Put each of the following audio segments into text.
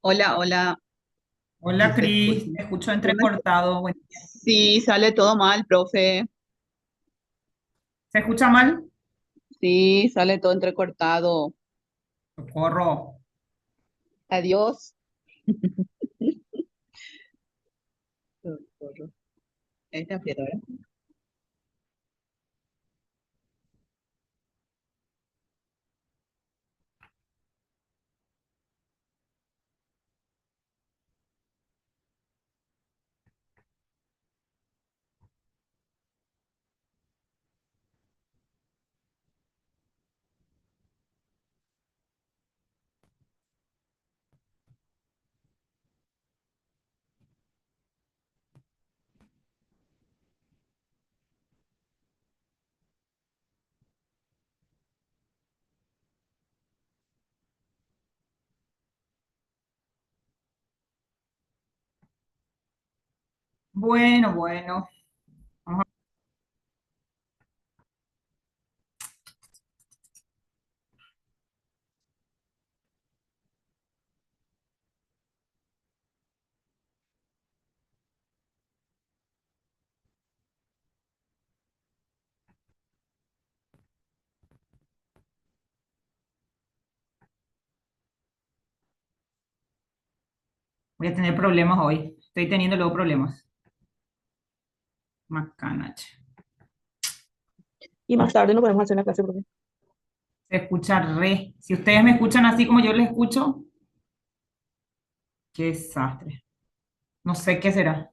Hola, hola, Hola se escucha. Cris, te escucho ¿Sí entrecortado. Bueno, sí, sale todo mal, profe. ¿se escucha mal? Sí, sale todo entrecortado. Socorro. Adiós. Socorro. Esta fiera, ¿verdad? Bueno. Vamos a- Voy a tener problemas hoy. Estoy teniendo luego problemas. Macanache. Y más tarde no podemos hacer la clase porque Se escucha re. Si ustedes me escuchan así como yo les escucho, qué desastre. No sé qué será.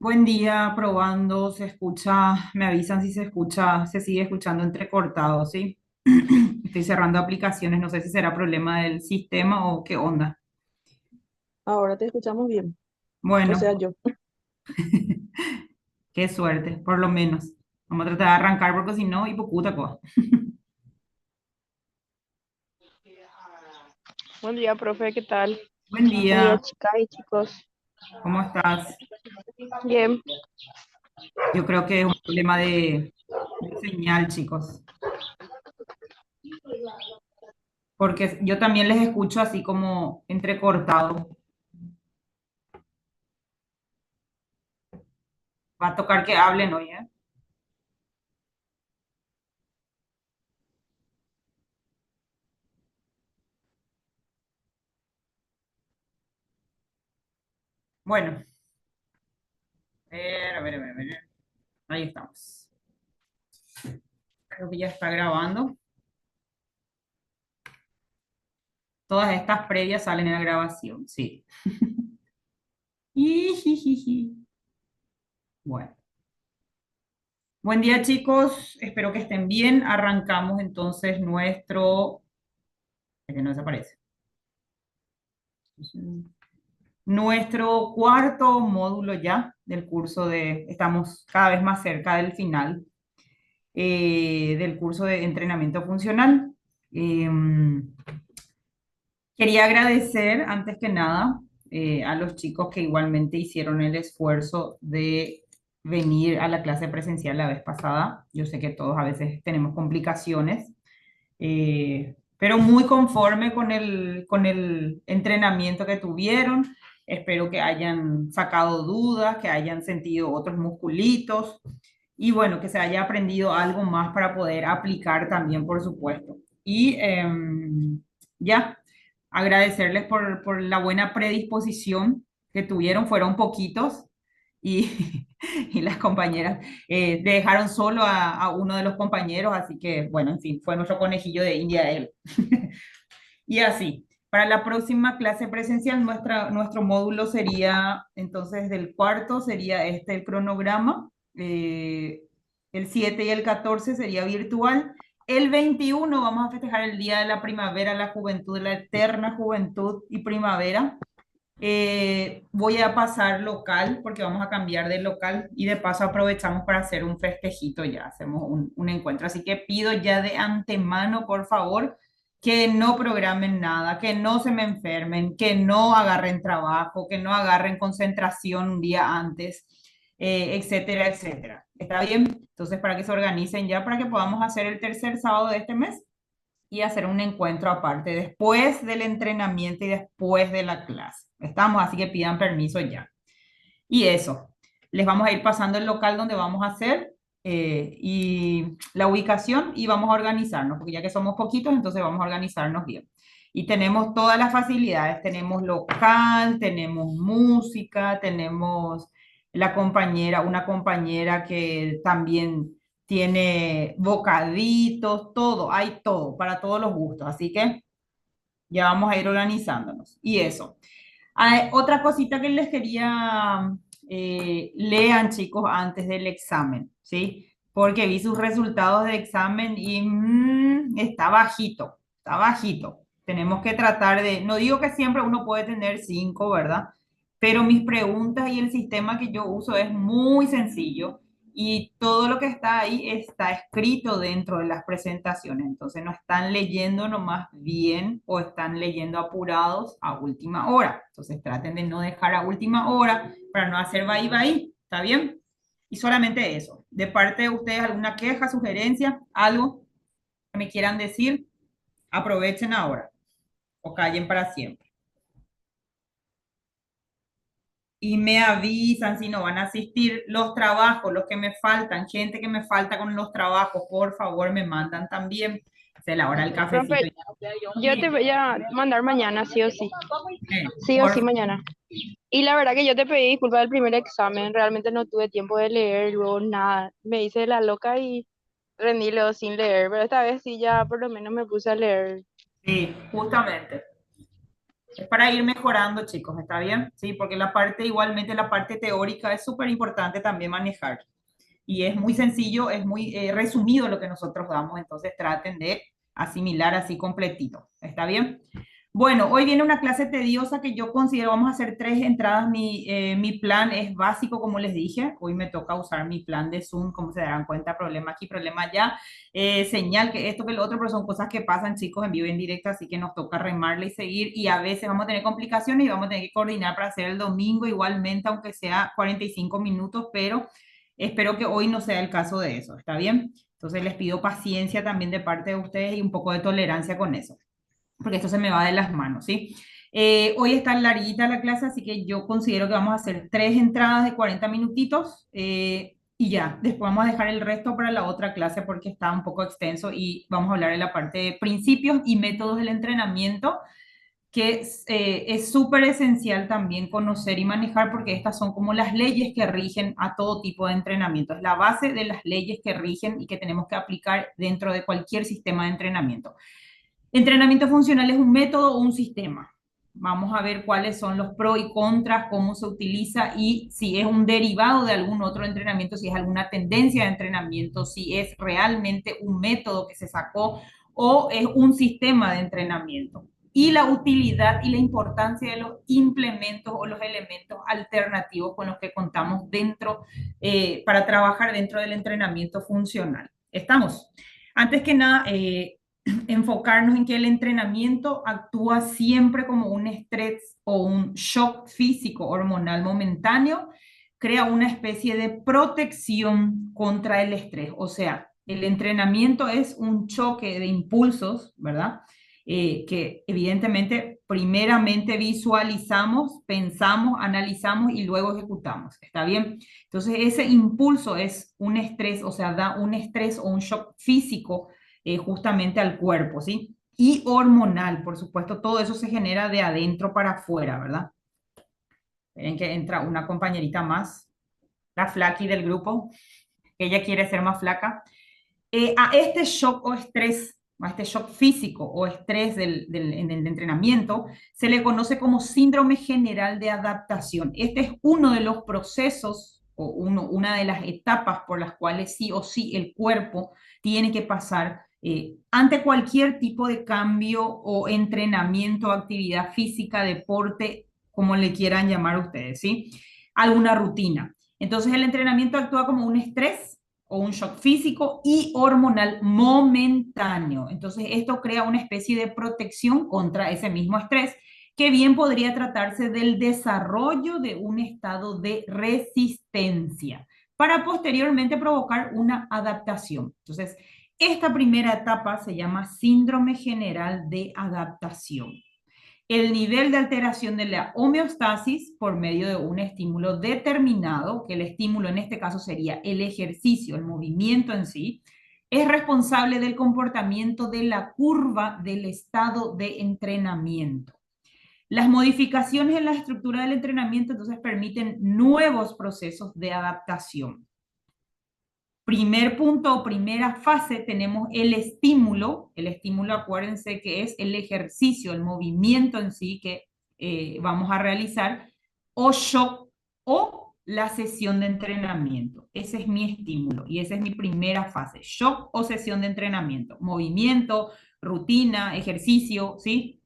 Buen día, probando. Se escucha, me avisan si se escucha, se sigue escuchando entrecortado, ¿sí? Estoy cerrando aplicaciones, no sé si será problema del sistema o qué onda. ahora te escuchamos bien. O sea, Bueno, yo. qué suerte, por lo menos. Vamos a tratar de arrancar porque si no, hipocútaco. Buen día, profe, ¿qué tal? Buen Buen día, día, chicas y chicos. ¿cómo estás? Bien. Yo creo que es un problema de señal, chicos, porque yo también les escucho así como entrecortado. Va a tocar que hablen hoy, ¿eh? Bueno, a ver. Ahí estamos. Creo que ya está grabando. Todas estas previas salen en la grabación, sí. Ijijiji. Bueno. Buen día, chicos. Espero que estén bien. Arrancamos entonces nuestro... que no desaparece. nuestro cuarto módulo ya del curso estamos cada vez más cerca del final del curso de entrenamiento funcional. Quería agradecer antes que nada a los chicos que igualmente hicieron el esfuerzo de venir a la clase presencial la vez pasada. Yo sé que todos a veces tenemos complicaciones, pero muy conforme con el entrenamiento que tuvieron. Espero que hayan sacado dudas, que hayan sentido otros musculitos y bueno, que se haya aprendido algo más para poder aplicar también, por supuesto. Y ya, agradecerles por la buena predisposición que tuvieron, fueron poquitos y, y las compañeras dejaron solo a uno de los compañeros, así que bueno, en fin, fue nuestro conejillo de India él. Y así, para la próxima clase presencial, nuestro módulo sería, entonces, del cuarto sería este el cronograma, el 7 y el 14 sería virtual. El 21 vamos a festejar el Día de la Primavera, la juventud, la eterna juventud y primavera. Voy a pasar local porque vamos a cambiar de local y de paso aprovechamos para hacer un festejito ya, hacemos un encuentro. Así que pido ya de antemano, por favor, que no programen nada, que no se me enfermen, que no agarren trabajo, que no agarren concentración un día antes, etcétera, etcétera. ¿Está bien? Entonces, para que se organicen ya, para que podamos hacer el tercer sábado de este mes y hacer un encuentro aparte después del entrenamiento y después de la clase. Estamos, así que pidan permiso ya. Y eso, les vamos a ir pasando el local donde vamos a hacer y la ubicación y vamos a organizarnos, porque ya que somos poquitos, entonces vamos a organizarnos bien. Y tenemos todas las facilidades, tenemos local, tenemos música, tenemos una compañera que también tiene bocaditos, todo, hay todo, para todos los gustos. Así que ya vamos a ir organizándonos. Y eso. Otra cosita que les quería, lean chicos antes del examen, ¿sí? Porque vi sus resultados de examen y está bajito, está bajito. Tenemos que tratar de, no digo que siempre uno puede tener 5, ¿verdad? Pero mis preguntas y el sistema que yo uso es muy sencillo y todo lo que está ahí está escrito dentro de las presentaciones. Entonces no están leyendo nomás bien o están leyendo apurados a última hora. Entonces traten de no dejar a última hora para no hacer bye. ¿Está bien? Y solamente eso. De parte de ustedes, alguna queja, sugerencia, algo que me quieran decir, aprovechen ahora o callen para siempre. Y me avisan si no van a asistir los trabajos, los que me faltan, gente que me falta con los trabajos, por favor me mandan también. Se la hora del cafecito. Profe, yo te voy a mandar mañana, sí o sí. Sí o Por sí, mañana. Y la verdad que yo te pedí disculpas del primer examen, realmente no tuve tiempo de leer, luego nada. Me hice la loca y rendí luego sin leer, pero esta vez sí ya por lo menos me puse a leer. Sí, justamente. Es para ir mejorando, chicos, ¿está bien? Sí, porque igualmente la parte teórica es súper importante también manejar. Y es muy sencillo, es muy resumido lo que nosotros damos, entonces traten de asimilar así completito. ¿Está bien? Bueno, hoy viene una clase tediosa que yo considero, vamos a hacer 3 entradas, mi plan es básico, como les dije, hoy me toca usar mi plan de Zoom, como se darán cuenta, problema aquí, problema allá, señal que esto, que lo otro, pero son cosas que pasan, chicos, en vivo y en directo, así que nos toca remarle y seguir, y a veces vamos a tener complicaciones y vamos a tener que coordinar para hacer el domingo igualmente, aunque sea 45 minutos, pero espero que hoy no sea el caso de eso, ¿está bien? Entonces les pido paciencia también de parte de ustedes y un poco de tolerancia con eso porque esto se me va de las manos, ¿sí? Hoy está larguita la clase, así que yo considero que vamos a hacer 3 entradas de 40 minutitos y ya, después vamos a dejar el resto para la otra clase porque está un poco extenso y vamos a hablar de la parte de principios y métodos del entrenamiento, que es súper esencial también conocer y manejar porque estas son como las leyes que rigen a todo tipo de entrenamiento. Es la base de las leyes que rigen y que tenemos que aplicar dentro de cualquier sistema de entrenamiento. Entrenamiento funcional es un método o un sistema. Vamos a ver cuáles son los pros y contras, cómo se utiliza y si es un derivado de algún otro entrenamiento, si es alguna tendencia de entrenamiento, si es realmente un método que se sacó o es un sistema de entrenamiento. y la utilidad y la importancia de los implementos o los elementos alternativos con los que contamos dentro, para trabajar dentro del entrenamiento funcional. ¿Estamos? Antes que nada, enfocarnos en que el entrenamiento actúa siempre como un estrés o un shock físico hormonal momentáneo, crea una especie de protección contra el estrés. O sea, el entrenamiento es un choque de impulsos, ¿verdad? Que evidentemente primeramente visualizamos, pensamos, analizamos y luego ejecutamos. ¿Está bien? Entonces ese impulso es un estrés, o sea, da un estrés o un shock físico justamente al cuerpo, ¿sí? Y hormonal, por supuesto, todo eso se genera de adentro para afuera, ¿verdad? Ven que entra una compañerita más, la flaqui del grupo, que ella quiere ser más flaca. A este shock o estrés, a este shock físico o estrés en el entrenamiento, se le conoce como síndrome general de adaptación. Este es uno de los procesos o una de las etapas por las cuales sí o sí el cuerpo tiene que pasar ante cualquier tipo de cambio o entrenamiento, actividad física, deporte, como le quieran llamar ustedes, ¿sí? Alguna rutina. Entonces el entrenamiento actúa como un estrés o un shock físico y hormonal momentáneo. Entonces, esto crea una especie de protección contra ese mismo estrés, que bien podría tratarse del desarrollo de un estado de resistencia para posteriormente provocar una adaptación. Entonces, esta primera etapa se llama síndrome general de adaptación. El nivel de alteración de la homeostasis por medio de un estímulo determinado, que el estímulo en este caso sería el ejercicio, el movimiento en sí, es responsable del comportamiento de la curva del estado de entrenamiento. Las modificaciones en la estructura del entrenamiento entonces permiten nuevos procesos de adaptación. Primer punto o primera fase tenemos el estímulo acuérdense que es el ejercicio, el movimiento en sí que vamos a realizar, o shock o la sesión de entrenamiento. Ese es mi estímulo y esa es mi primera fase, shock o sesión de entrenamiento, movimiento, rutina, ejercicio, ¿sí?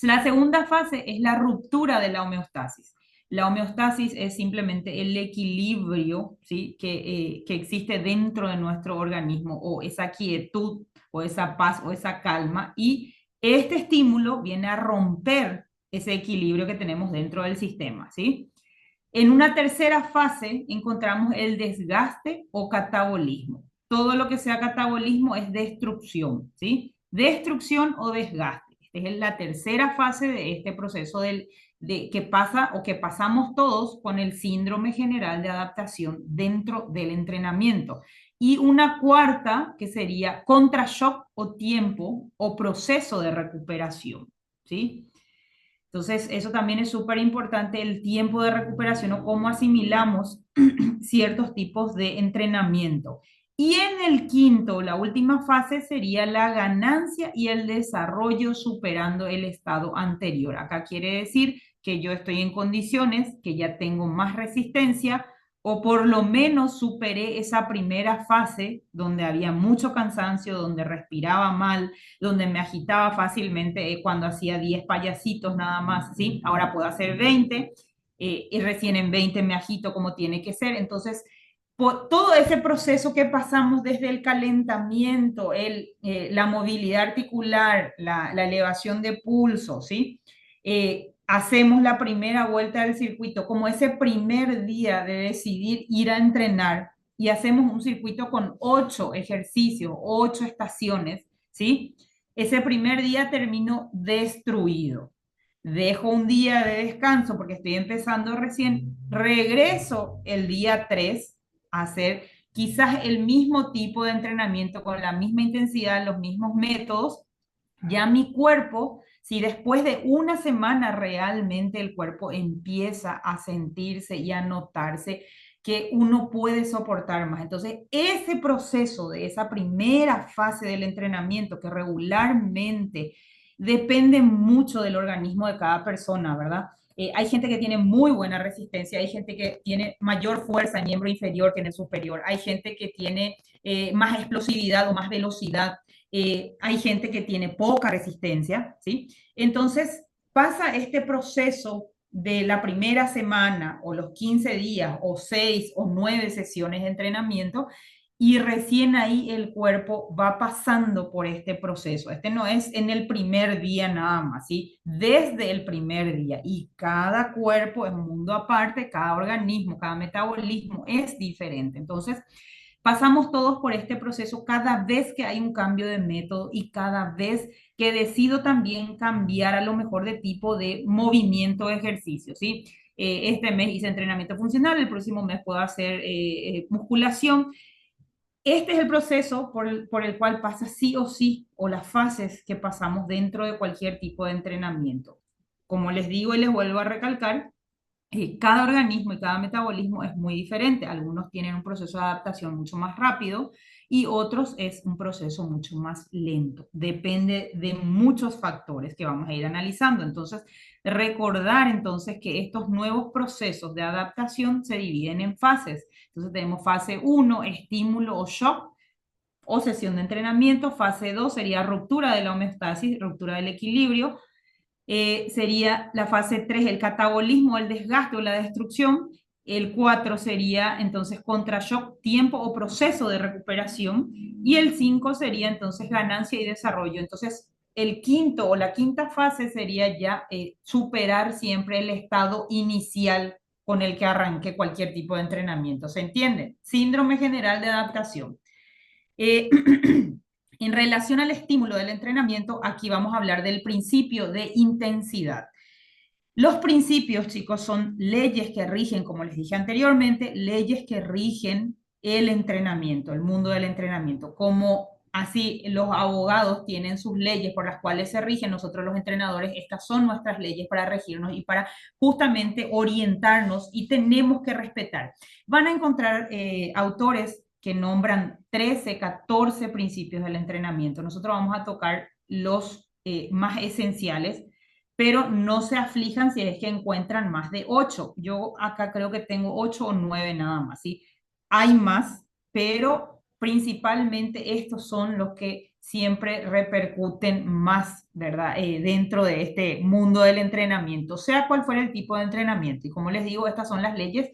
La segunda fase es la ruptura de la homeostasis. La homeostasis es simplemente el equilibrio, ¿sí? que existe dentro de nuestro organismo, o esa quietud, o esa paz, o esa calma, y este estímulo viene a romper ese equilibrio que tenemos dentro del sistema, ¿sí? En una tercera fase encontramos el desgaste o catabolismo. Todo lo que sea catabolismo es destrucción, ¿sí? Destrucción o desgaste. Esta es la tercera fase de este proceso que pasa o que pasamos todos con el síndrome general de adaptación dentro del entrenamiento. Y una cuarta que sería contrashock o tiempo o proceso de recuperación, ¿sí? Entonces, eso también es súper importante, el tiempo de recuperación o cómo asimilamos ciertos tipos de entrenamiento. Y en el quinto, la última fase sería la ganancia y el desarrollo superando el estado anterior. Acá quiere decir que yo estoy en condiciones, que ya tengo más resistencia, o por lo menos superé esa primera fase donde había mucho cansancio, donde respiraba mal, donde me agitaba fácilmente cuando hacía 10 payasitos nada más, ¿sí? Ahora puedo hacer 20 y recién en 20 me agito como tiene que ser. Entonces, por todo ese proceso que pasamos desde el calentamiento, la movilidad articular, la elevación de pulso, ¿sí? Hacemos la primera vuelta del circuito, como ese primer día de decidir ir a entrenar, y hacemos un circuito con 8 ejercicios, 8 estaciones, ¿sí? Ese primer día termino destruido. Dejo un día de descanso porque estoy empezando recién, regreso el día 3 a hacer quizás el mismo tipo de entrenamiento con la misma intensidad, los mismos métodos. Ya mi cuerpo, si después de una semana realmente el cuerpo empieza a sentirse y a notarse que uno puede soportar más. Entonces, ese proceso de esa primera fase del entrenamiento que regularmente depende mucho del organismo de cada persona, ¿verdad? Hay gente que tiene muy buena resistencia, hay gente que tiene mayor fuerza en miembro inferior que en el superior, hay gente que tiene más explosividad o más velocidad, hay gente que tiene poca resistencia, ¿sí? Entonces pasa este proceso de la primera semana o los 15 días o 6 o 9 sesiones de entrenamiento y recién ahí el cuerpo va pasando por este proceso. Este no es en el primer día nada más, ¿sí? Desde el primer día. Y cada cuerpo es un mundo aparte, cada organismo, cada metabolismo es diferente. Entonces, pasamos todos por este proceso cada vez que hay un cambio de método y cada vez que decido también cambiar a lo mejor de tipo de movimiento o ejercicio, ¿sí? Este mes hice entrenamiento funcional, el próximo mes puedo hacer musculación. Este es el proceso por el cual pasa sí o sí, o las fases que pasamos dentro de cualquier tipo de entrenamiento. Como les digo y les vuelvo a recalcar, cada organismo y cada metabolismo es muy diferente. Algunos tienen un proceso de adaptación mucho más rápido y otros es un proceso mucho más lento. Depende de muchos factores que vamos a ir analizando. Entonces, recordar entonces que estos nuevos procesos de adaptación se dividen en fases. Entonces, tenemos fase 1, estímulo o shock o sesión de entrenamiento. Fase 2 sería ruptura de la homeostasis, ruptura del equilibrio. Sería la fase 3 el catabolismo, el desgaste o la destrucción. El 4 sería entonces contrashock, tiempo o proceso de recuperación. Y el 5 sería entonces ganancia y desarrollo. Entonces, el quinto o la quinta fase sería ya superar siempre el estado inicial con el que arranque cualquier tipo de entrenamiento. ¿Se entiende? Síndrome general de adaptación. En relación al estímulo del entrenamiento, aquí vamos a hablar del principio de intensidad. Los principios, chicos, son leyes que rigen, como les dije anteriormente, leyes que rigen el entrenamiento, el mundo del entrenamiento. Como así los abogados tienen sus leyes por las cuales se rigen, nosotros los entrenadores, estas son nuestras leyes para regirnos y para justamente orientarnos y tenemos que respetar. Van a encontrar autores que nombran 13, 14 principios del entrenamiento. Nosotros vamos a tocar los más esenciales, pero no se aflijan si es que encuentran más de 8. Yo acá creo que tengo 8 o 9 nada más, ¿sí? Hay más, pero principalmente estos son los que siempre repercuten más, ¿verdad? Dentro de este mundo del entrenamiento, sea cual fuera el tipo de entrenamiento. Y como les digo, estas son las leyes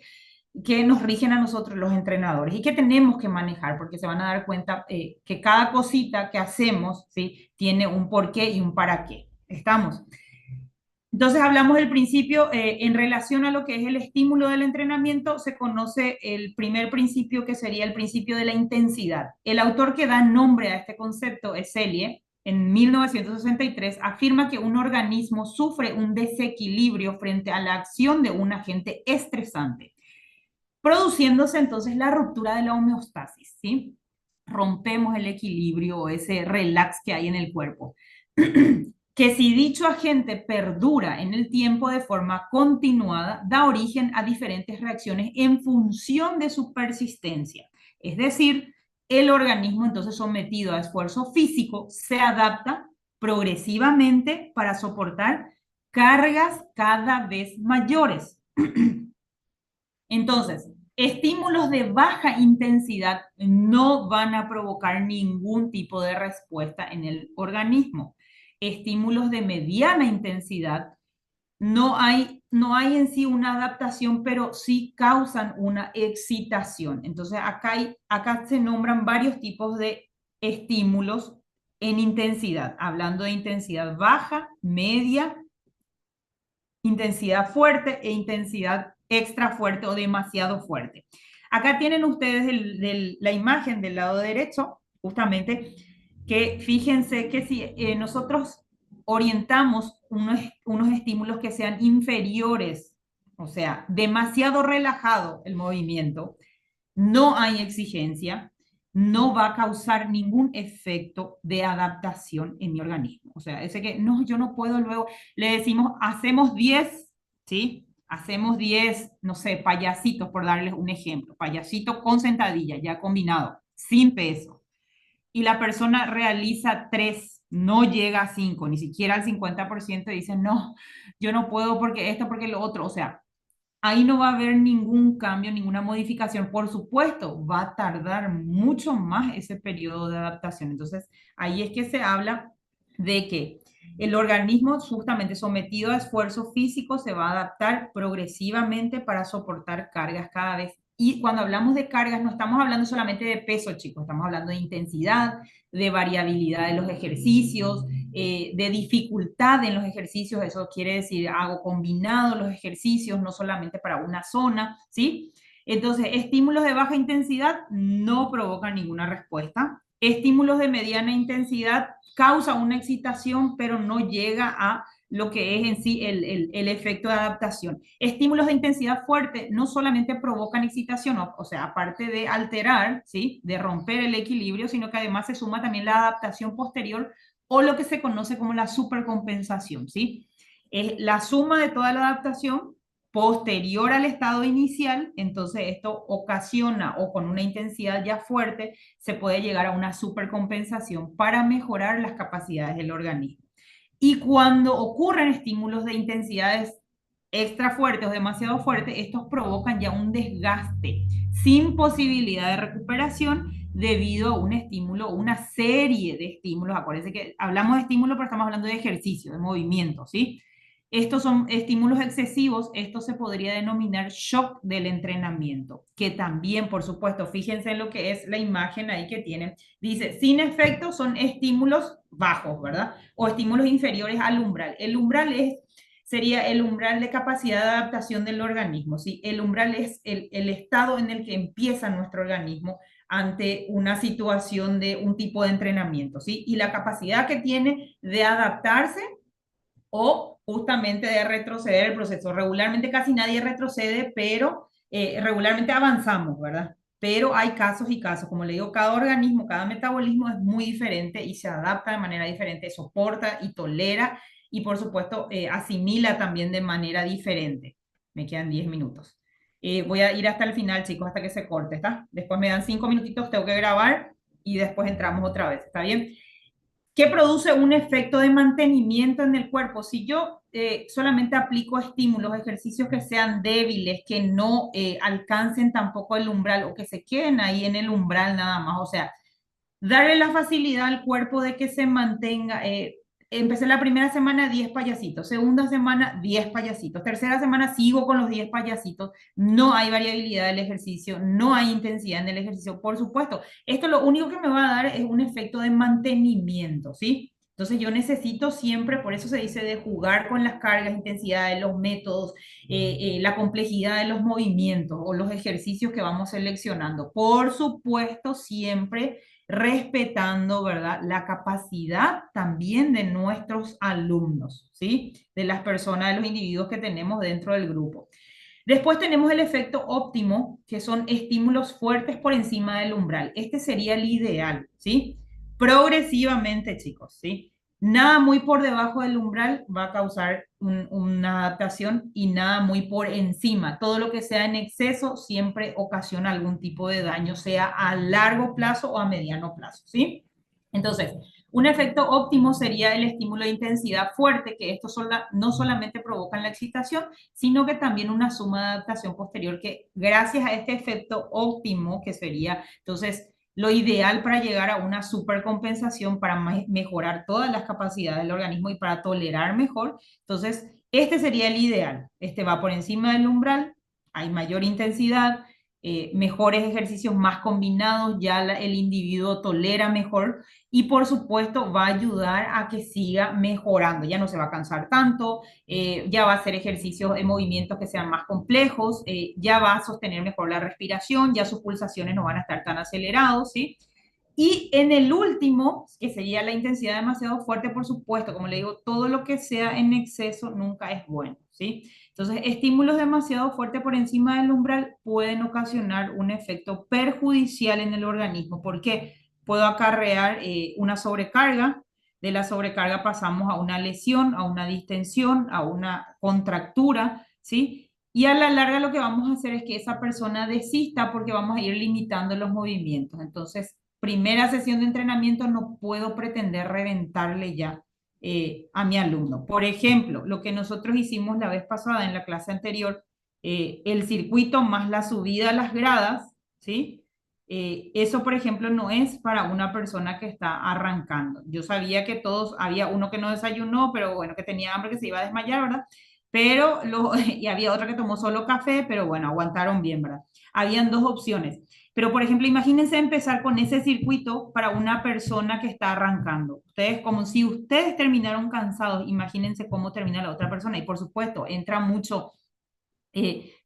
que nos rigen a nosotros los entrenadores y que tenemos que manejar, porque se van a dar cuenta que cada cosita que hacemos, ¿sí? Tiene un porqué y un para qué. ¿Estamos? Entonces hablamos del principio en relación a lo que es el estímulo del entrenamiento, se conoce el primer principio que sería el principio de la intensidad. El autor que da nombre a este concepto es Selye. En 1963 afirma que un organismo sufre un desequilibrio frente a la acción de un agente estresante, produciéndose entonces la ruptura de la homeostasis, ¿sí? Rompemos el equilibrio o ese relax que hay en el cuerpo. Que si dicho agente perdura en el tiempo de forma continuada, da origen a diferentes reacciones en función de su persistencia. Es decir, el organismo entonces sometido a esfuerzo físico se adapta progresivamente para soportar cargas cada vez mayores. Entonces, estímulos de baja intensidad no van a provocar ningún tipo de respuesta en el organismo. Estímulos de mediana intensidad no hay en sí una adaptación, pero sí causan una excitación. Entonces, acá se nombran varios tipos de estímulos en intensidad, hablando de intensidad baja, media, intensidad fuerte e intensidad extra fuerte o demasiado fuerte. Acá tienen ustedes la imagen del lado derecho, justamente, que fíjense que si nosotros orientamos unos estímulos que sean inferiores, o sea, demasiado relajado el movimiento, no hay exigencia, no va a causar ningún efecto de adaptación en mi organismo. O sea, ese que no, yo no puedo luego, le decimos, hacemos 10, ¿sí? Hacemos 10, no sé, payasitos, por darles un ejemplo, payasito con sentadilla, ya combinado, sin peso. Y la persona realiza 3, no llega a 5, ni siquiera al 50%, y dicen, no, yo no puedo porque esto, porque lo otro. O sea, ahí no va a haber ningún cambio, ninguna modificación. Por supuesto, va a tardar mucho más ese periodo de adaptación. Entonces, ahí es que se habla de que el organismo justamente sometido a esfuerzo físico se va a adaptar progresivamente para soportar cargas cada vez. Y cuando hablamos de cargas, no estamos hablando solamente de peso, chicos, estamos hablando de intensidad, de variabilidad de los ejercicios, de dificultad en los ejercicios. Eso quiere decir, hago combinados los ejercicios, no solamente para una zona, ¿sí? Entonces, estímulos de baja intensidad no provocan ninguna respuesta. Estímulos de mediana intensidad causan una excitación, pero no llega a lo que es en sí el efecto de adaptación. Estímulos de intensidad fuerte no solamente provocan excitación, o sea, aparte de alterar, ¿sí? De romper el equilibrio, sino que además se suma también la adaptación posterior o lo que se conoce como la supercompensación, ¿sí? Es la suma de toda la adaptación posterior al estado inicial. Entonces esto ocasiona, o con una intensidad ya fuerte, se puede llegar a una supercompensación para mejorar las capacidades del organismo. Y cuando ocurren estímulos de intensidades extra fuertes o demasiado fuertes, estos provocan ya un desgaste sin posibilidad de recuperación debido a un estímulo, una serie de estímulos. Acuérdense que hablamos de estímulos, pero estamos hablando de ejercicio, de movimiento, ¿sí? Estos son estímulos excesivos. Esto se podría denominar shock del entrenamiento, que también, por supuesto, fíjense en lo que es la imagen ahí que tienen. Dice, sin efecto son estímulos bajos, ¿verdad? O estímulos inferiores al umbral. El umbral sería el umbral de capacidad de adaptación del organismo, ¿sí? El umbral es el estado en el que empieza nuestro organismo ante una situación de un tipo de entrenamiento, ¿sí? Y la capacidad que tiene de adaptarse o justamente de retroceder el proceso. Regularmente casi nadie retrocede, pero regularmente avanzamos, ¿verdad? Pero hay casos y casos. Como le digo, cada organismo, cada metabolismo es muy diferente y se adapta de manera diferente, soporta y tolera y por supuesto asimila también de manera diferente. Me quedan 10 minutos. Voy a ir hasta el final, chicos, hasta que se corte, ¿está? Después me dan 5 minutitos, tengo que grabar y después entramos otra vez, ¿está bien? ¿Qué produce un efecto de mantenimiento en el cuerpo? Si yo solamente aplico estímulos, ejercicios que sean débiles, que no alcancen tampoco el umbral o que se queden ahí en el umbral nada más, o sea, darle la facilidad al cuerpo de que se mantenga. Empecé la primera semana 10 payasitos, segunda semana 10 payasitos, tercera semana sigo con los 10 payasitos, no hay variabilidad del ejercicio, no hay intensidad en el ejercicio, por supuesto. Esto lo único que me va a dar es un efecto de mantenimiento, ¿sí? Entonces yo necesito siempre, por eso se dice de jugar con las cargas, intensidades, los métodos, la complejidad de los movimientos o los ejercicios que vamos seleccionando. Por supuesto, siempre respetando, ¿verdad?, la capacidad también de nuestros alumnos, ¿sí? De las personas, de los individuos que tenemos dentro del grupo. Después tenemos el efecto óptimo, que son estímulos fuertes por encima del umbral. Este sería el ideal, ¿sí? Progresivamente, chicos, ¿sí? Nada muy por debajo del umbral va a causar una adaptación y nada muy por encima. Todo lo que sea en exceso siempre ocasiona algún tipo de daño, sea a largo plazo o a mediano plazo, ¿sí? Entonces, un efecto óptimo sería el estímulo de intensidad fuerte, que esto no solamente provocan la excitación, sino que también una suma de adaptación posterior que gracias a este efecto óptimo, que sería entonces lo ideal para llegar a una supercompensación, para mejorar todas las capacidades del organismo y para tolerar mejor. Entonces, este sería el ideal. Este va por encima del umbral, hay mayor intensidad, mejores ejercicios más combinados, ya el individuo tolera mejor y por supuesto va a ayudar a que siga mejorando, ya no se va a cansar tanto, ya va a hacer ejercicios de movimientos que sean más complejos, ya va a sostener mejor la respiración, ya sus pulsaciones no van a estar tan acelerados, ¿sí? Y en el último, que sería la intensidad demasiado fuerte, por supuesto, como le digo, todo lo que sea en exceso nunca es bueno, ¿sí? Entonces, estímulos demasiado fuertes por encima del umbral pueden ocasionar un efecto perjudicial en el organismo. ¿Por qué? Puedo acarrear una sobrecarga. De la sobrecarga pasamos a una lesión, a una distensión, a una contractura, ¿sí? Y a la larga lo que vamos a hacer es que esa persona desista porque vamos a ir limitando los movimientos. Entonces, primera sesión de entrenamiento no puedo pretender reventarle ya a mi alumno. Por ejemplo, lo que nosotros hicimos la vez pasada en la clase anterior, el circuito más la subida a las gradas, ¿sí? Eso, por ejemplo, no es para una persona que está arrancando. Yo sabía que todos, había uno que no desayunó, pero bueno, que tenía hambre, que se iba a desmayar, ¿verdad? Y había otra que tomó solo café, pero bueno, aguantaron bien, ¿verdad? Habían dos opciones. Pero, por ejemplo, imagínense empezar con ese circuito para una persona que está arrancando. Ustedes, como si ustedes terminaron cansados, imagínense cómo termina la otra persona. Y por supuesto, entra mucho,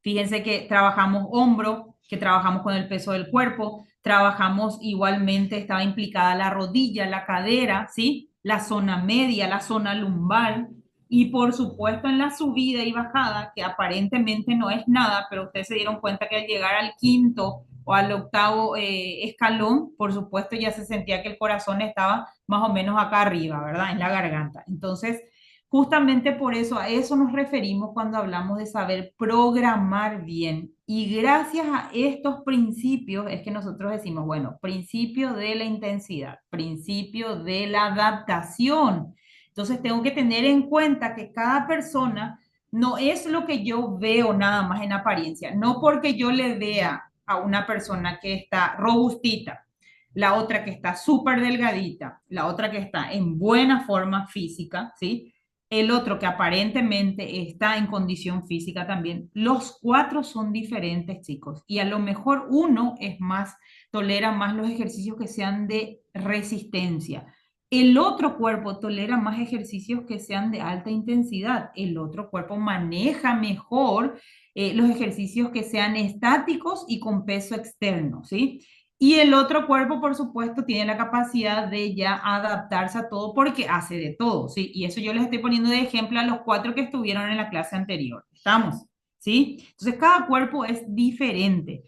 fíjense que trabajamos hombro, que trabajamos con el peso del cuerpo, trabajamos igualmente, estaba implicada la rodilla, la cadera, ¿sí? La zona media, la zona lumbar. Y por supuesto en la subida y bajada, que aparentemente no es nada, pero ustedes se dieron cuenta que al llegar al quinto o al octavo escalón, por supuesto ya se sentía que el corazón estaba más o menos acá arriba, ¿verdad? En la garganta. Entonces, justamente por eso, a eso nos referimos cuando hablamos de saber programar bien. Y gracias a estos principios es que nosotros decimos, bueno, principio de la intensidad, principio de la adaptación. Entonces tengo que tener en cuenta que cada persona no es lo que yo veo nada más en apariencia, no porque yo le vea a una persona que está robustita, la otra que está súper delgadita, la otra que está en buena forma física, ¿sí? El otro que aparentemente está en condición física también. Los cuatro son diferentes, chicos, y a lo mejor uno es más, tolera más los ejercicios que sean de resistencia. El otro cuerpo tolera más ejercicios que sean de alta intensidad. El otro cuerpo maneja mejor los ejercicios que sean estáticos y con peso externo, ¿sí? Y el otro cuerpo, por supuesto, tiene la capacidad de ya adaptarse a todo porque hace de todo, ¿sí? Y eso yo les estoy poniendo de ejemplo a los cuatro que estuvieron en la clase anterior. ¿Estamos? ¿Sí? Entonces, cada cuerpo es diferente.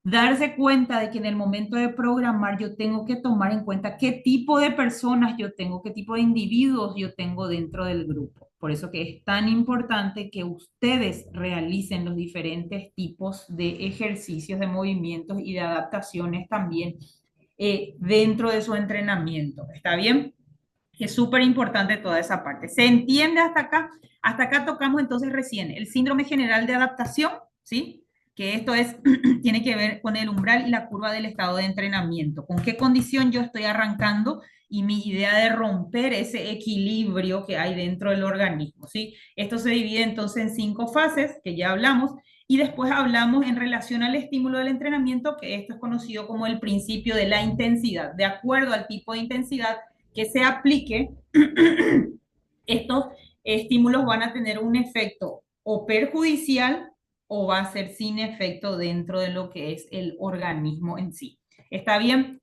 Darse cuenta de que en el momento de programar yo tengo que tomar en cuenta qué tipo de personas yo tengo, qué tipo de individuos yo tengo dentro del grupo. Por eso que es tan importante que ustedes realicen los diferentes tipos de ejercicios, de movimientos y de adaptaciones también dentro de su entrenamiento. ¿Está bien? Es súper importante toda esa parte. ¿Se entiende hasta acá? Hasta acá tocamos entonces recién el síndrome general de adaptación, ¿sí? Que esto es, tiene que ver con el umbral y la curva del estado de entrenamiento. ¿Con qué condición yo estoy arrancando? Y mi idea de romper ese equilibrio que hay dentro del organismo, ¿sí? Esto se divide entonces en 5 fases, que ya hablamos, y después hablamos en relación al estímulo del entrenamiento, que esto es conocido como el principio de la intensidad. De acuerdo al tipo de intensidad que se aplique, estos estímulos van a tener un efecto o perjudicial o va a ser sin efecto dentro de lo que es el organismo en sí. ¿Está bien?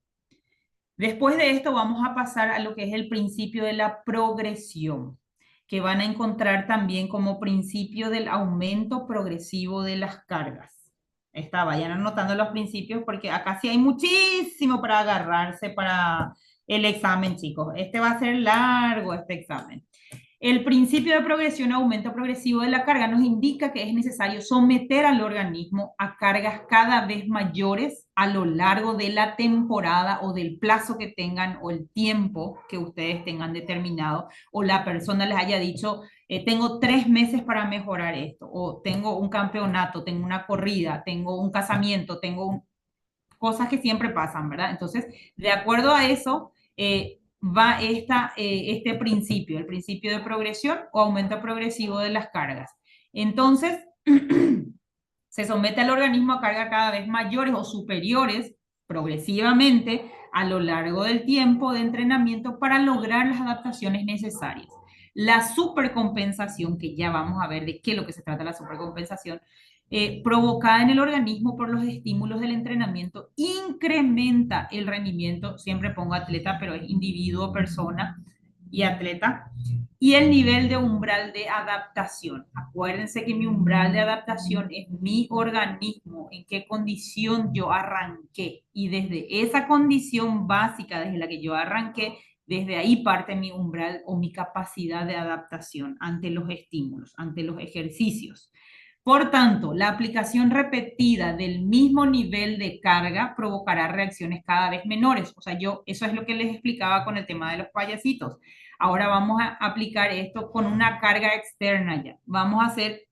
Después de esto vamos a pasar a lo que es el principio de la progresión, que van a encontrar también como principio del aumento progresivo de las cargas. Vayan anotando los principios porque acá sí hay muchísimo para agarrarse para el examen, chicos. Este va a ser largo, este examen. El principio de progresión, aumento progresivo de la carga, nos indica que es necesario someter al organismo a cargas cada vez mayores a lo largo de la temporada o del plazo que tengan o el tiempo que ustedes tengan determinado o la persona les haya dicho, tengo 3 meses para mejorar esto, o tengo un campeonato, tengo una corrida, tengo un casamiento, cosas que siempre pasan, ¿verdad? Entonces, de acuerdo a eso, va este principio, el principio de progresión o aumento progresivo de las cargas. Entonces, se somete al organismo a cargas cada vez mayores o superiores progresivamente a lo largo del tiempo de entrenamiento para lograr las adaptaciones necesarias. La supercompensación, que ya vamos a ver de qué es lo que se trata la supercompensación, provocada en el organismo por los estímulos del entrenamiento, incrementa el rendimiento, siempre pongo atleta, pero es individuo, persona y atleta, y el nivel de umbral de adaptación. Acuérdense que mi umbral de adaptación es mi organismo, en qué condición yo arranqué, y desde esa condición básica, desde la que yo arranqué, desde ahí parte mi umbral o mi capacidad de adaptación ante los estímulos, ante los ejercicios. Por tanto, la aplicación repetida del mismo nivel de carga provocará reacciones cada vez menores. O sea, eso es lo que les explicaba con el tema de los payasitos. Ahora vamos a aplicar esto con una carga externa ya. Vamos a hacer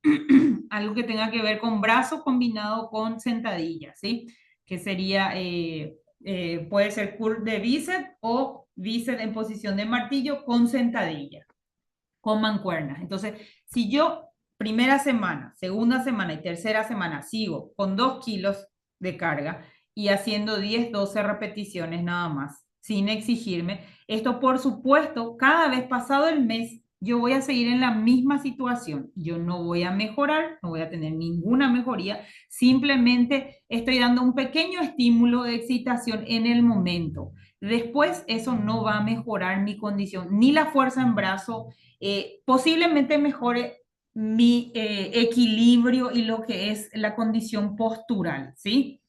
algo que tenga que ver con brazo combinado con sentadilla, ¿sí? Que sería, puede ser curl de bíceps o bíceps en posición de martillo con sentadilla, con mancuernas. Entonces, si yo primera semana, segunda semana y tercera semana sigo con 2 kilos de carga y haciendo 10, 12 repeticiones nada más, sin exigirme, esto por supuesto, cada vez pasado el mes, yo voy a seguir en la misma situación. Yo no voy a mejorar, no voy a tener ninguna mejoría, simplemente estoy dando un pequeño estímulo de excitación en el momento. Después eso no va a mejorar mi condición, ni la fuerza en brazo, posiblemente mejore mi equilibrio y lo que es la condición postural, ¿sí?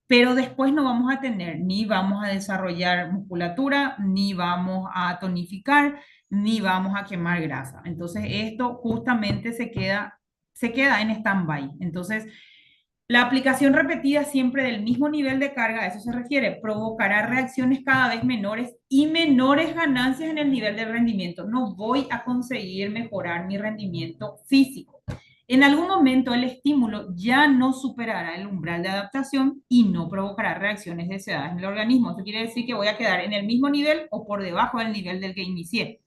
Pero después no vamos a tener, ni vamos a desarrollar musculatura, ni vamos a tonificar, ni vamos a quemar grasa. Entonces, esto justamente se queda en stand-by. Entonces, la aplicación repetida siempre del mismo nivel de carga, a eso se refiere, provocará reacciones cada vez menores y menores ganancias en el nivel de rendimiento. No voy a conseguir mejorar mi rendimiento físico. En algún momento el estímulo ya no superará el umbral de adaptación y no provocará reacciones deseadas en el organismo. Eso quiere decir que voy a quedar en el mismo nivel o por debajo del nivel del que inicié.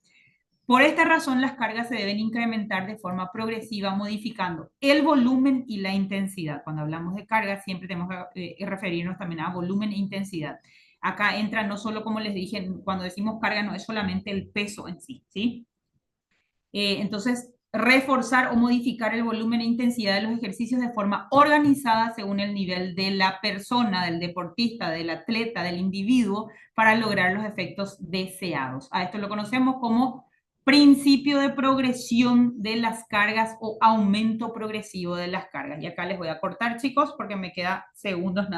Por esta razón, las cargas se deben incrementar de forma progresiva, modificando el volumen y la intensidad. Cuando hablamos de carga, siempre tenemos que referirnos también a volumen e intensidad. Acá entra no solo, como les dije, cuando decimos carga, no es solamente el peso en sí, ¿sí? Entonces, reforzar o modificar el volumen e intensidad de los ejercicios de forma organizada según el nivel de la persona, del deportista, del atleta, del individuo, para lograr los efectos deseados. A esto lo conocemos como principio de progresión de las cargas o aumento progresivo de las cargas. Y acá les voy a cortar, chicos, porque me queda segundos nada.